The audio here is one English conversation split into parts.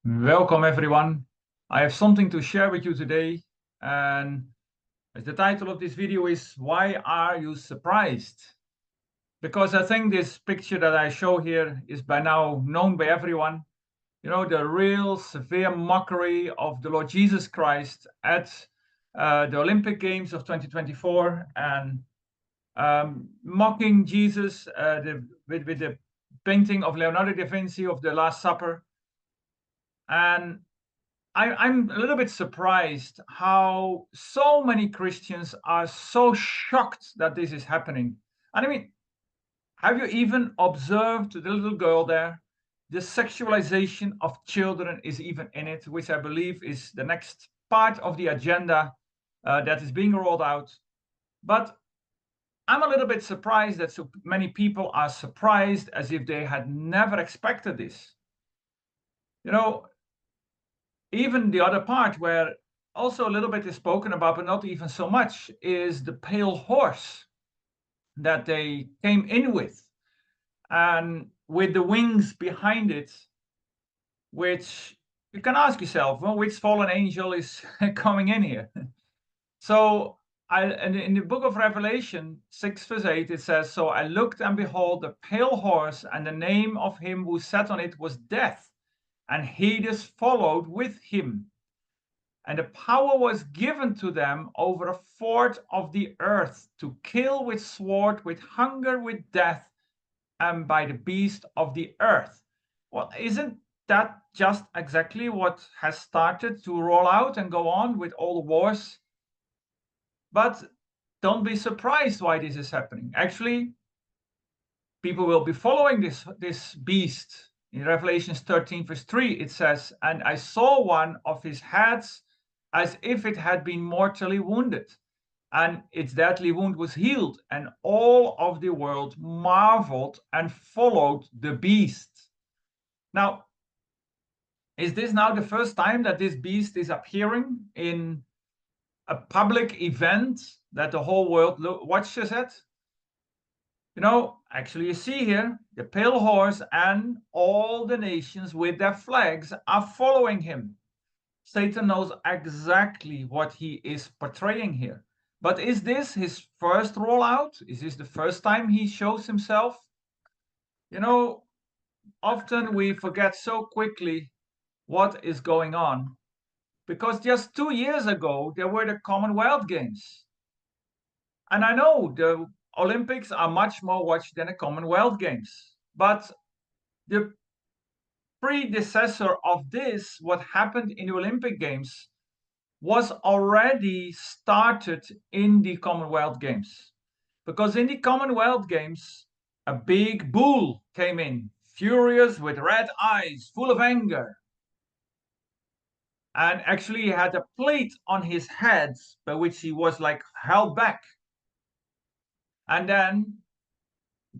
Welcome everyone. I have something to share with you today, and the title of this video is Why Are You Surprised? Because I think this picture that I show here is by now known by everyone. You know, the real severe mockery of the Lord Jesus Christ at the Olympic Games of 2024, and mocking Jesus with the painting of Leonardo da Vinci of the Last Supper. And I'm a little bit surprised how so many Christians are so shocked that this is happening. And I mean, have you even observed the little girl there? The sexualization of children is even in it, which I believe is the next part of the agenda that is being rolled out. But I'm a little bit surprised that so many people are surprised as if they had never expected this. You know, even the other part where also a little bit is spoken about, but not even so much, is the pale horse that they came in with, and with the wings behind it, which you can ask yourself, well, which fallen angel is coming in here? So in the book of Revelation 6 verse 8, it says, so I looked and behold a pale horse, and the name of him who sat on it was Death, and Hades followed with him. And the power was given to them over a fourth of the earth, to kill with sword, with hunger, with death, and by the beast of the earth. Well, isn't that just exactly what has started to roll out and go on with all the wars? But don't be surprised why this is happening. Actually, people will be following this beast. In Revelation 13 verse 3, it says, and I saw one of his heads as if it had been mortally wounded, and its deadly wound was healed, and all of the world marveled and followed the beast. Now, is this now the first time that this beast is appearing in a public event that the whole world watches it? You know, actually, you see here the pale horse and all the nations with their flags are following him. Satan knows exactly what he is portraying here. But is this his first rollout? Is this the first time he shows himself? You know, often we forget so quickly what is going on, because just 2 years ago there were the Commonwealth Games. And I know the Olympics are much more watched than the Commonwealth Games. But the predecessor of this, what happened in the Olympic Games, was already started in the Commonwealth Games. Because in the Commonwealth Games, a big bull came in, furious with red eyes, full of anger. And actually he had a plate on his head by which he was like held back. And then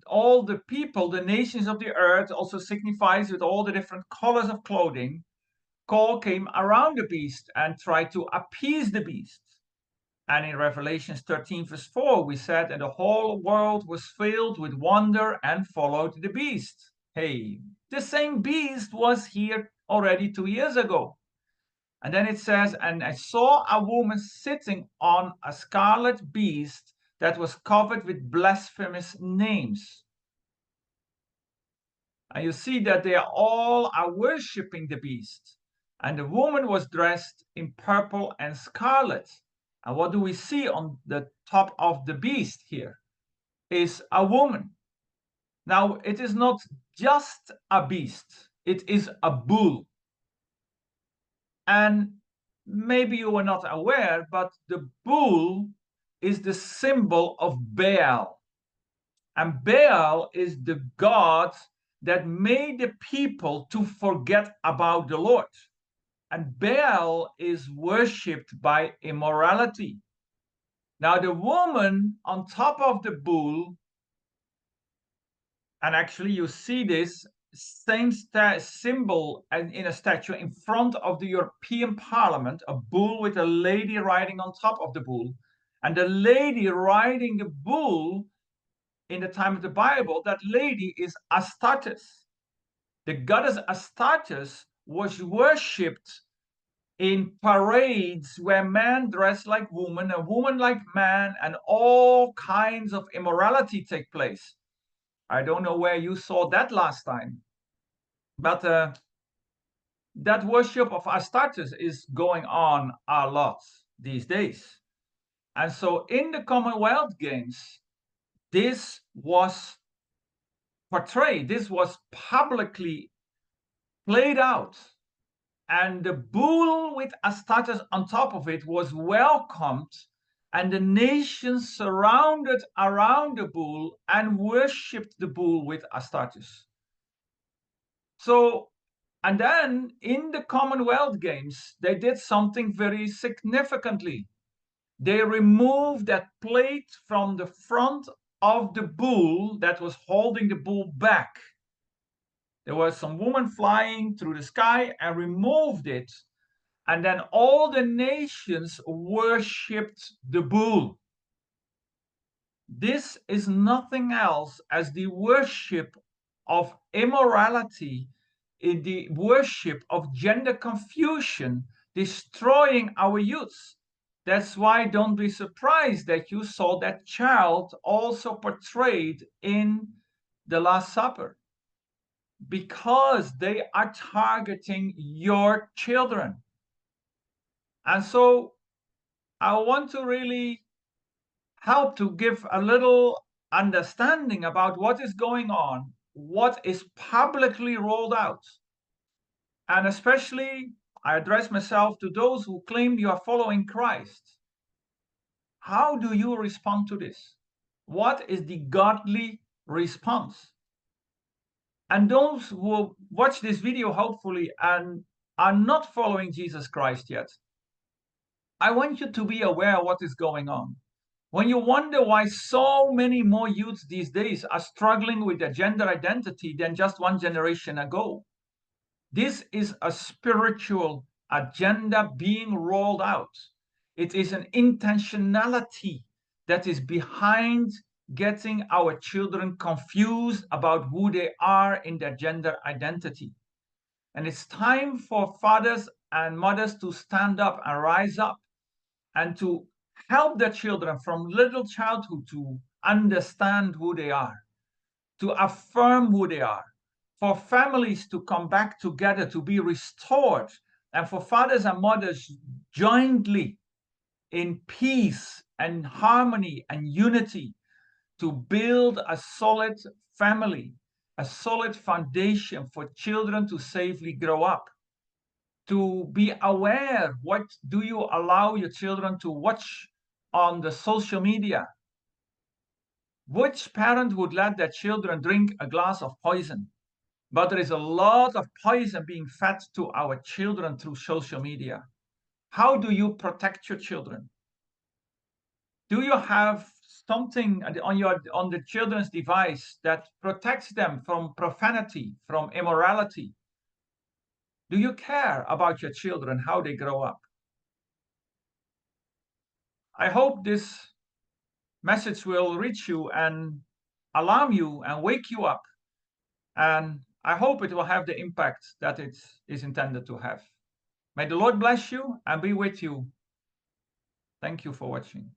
all the people, the nations of the earth, also signifies with all the different colors of clothing, came around the beast and tried to appease the beast. And in Revelation 13 verse 4, we said, and the whole world was filled with wonder and followed the beast. Hey, the same beast was here already 2 years ago. And then it says, and I saw a woman sitting on a scarlet beast that was covered with blasphemous names. And you see that they all are worshipping the beast. And the woman was dressed in purple and scarlet. And what do we see on the top of the beast here? Is a woman. Now, it is not just a beast, it is a bull. And maybe you are not aware, but the bull is the symbol of Baal. And Baal is the god that made the people to forget about the Lord. And Baal is worshipped by immorality. Now the woman on top of the bull, and actually you see this same symbol in a statue in front of the European Parliament, a bull with a lady riding on top of the bull. And the lady riding the bull in the time of the Bible, that lady is Astarte. The goddess Astarte was worshipped in parades where men dress like women and women like man, and all kinds of immorality take place. I don't know where you saw that last time, but that worship of Astarte is going on a lot these days. And so in the Commonwealth Games, this was portrayed, this was publicly played out. And the bull with Astarte on top of it was welcomed, and the nations surrounded around the bull and worshipped the bull with Astarte. So, and then in the Commonwealth Games, they did something very significantly. They removed that plate from the front of the bull that was holding the bull back. There was some woman flying through the sky and removed it. And then all the nations worshipped the bull. This is nothing else as the worship of immorality, in the worship of gender confusion, destroying our youth. That's why don't be surprised that you saw that child also portrayed in the Last Supper, because they are targeting your children. And so I want to really help to give a little understanding about what is going on, what is publicly rolled out. And especially, I address myself to those who claim you are following Christ. How do you respond to this? What is the godly response? And those who watch this video, hopefully, and are not following Jesus Christ yet, I want you to be aware of what is going on. When you wonder why so many more youths these days are struggling with their gender identity than just one generation ago, this is a spiritual agenda being rolled out. It is an intentionality that is behind getting our children confused about who they are in their gender identity. And it's time for fathers and mothers to stand up and rise up and to help their children from little childhood to understand who they are, to affirm who they are, for families to come back together, to be restored, and for fathers and mothers jointly in peace and harmony and unity to build a solid family, a solid foundation for children to safely grow up. To be aware, what do you allow your children to watch on the social media? Which parent would let their children drink a glass of poison? But there is a lot of poison being fed to our children through social media. How do you protect your children? Do you have something on the children's device that protects them from profanity, from immorality? Do you care about your children, how they grow up? I hope this message will reach you and alarm you and wake you up. And I hope it will have the impact that it is intended to have. May the Lord bless you and be with you. Thank you for watching.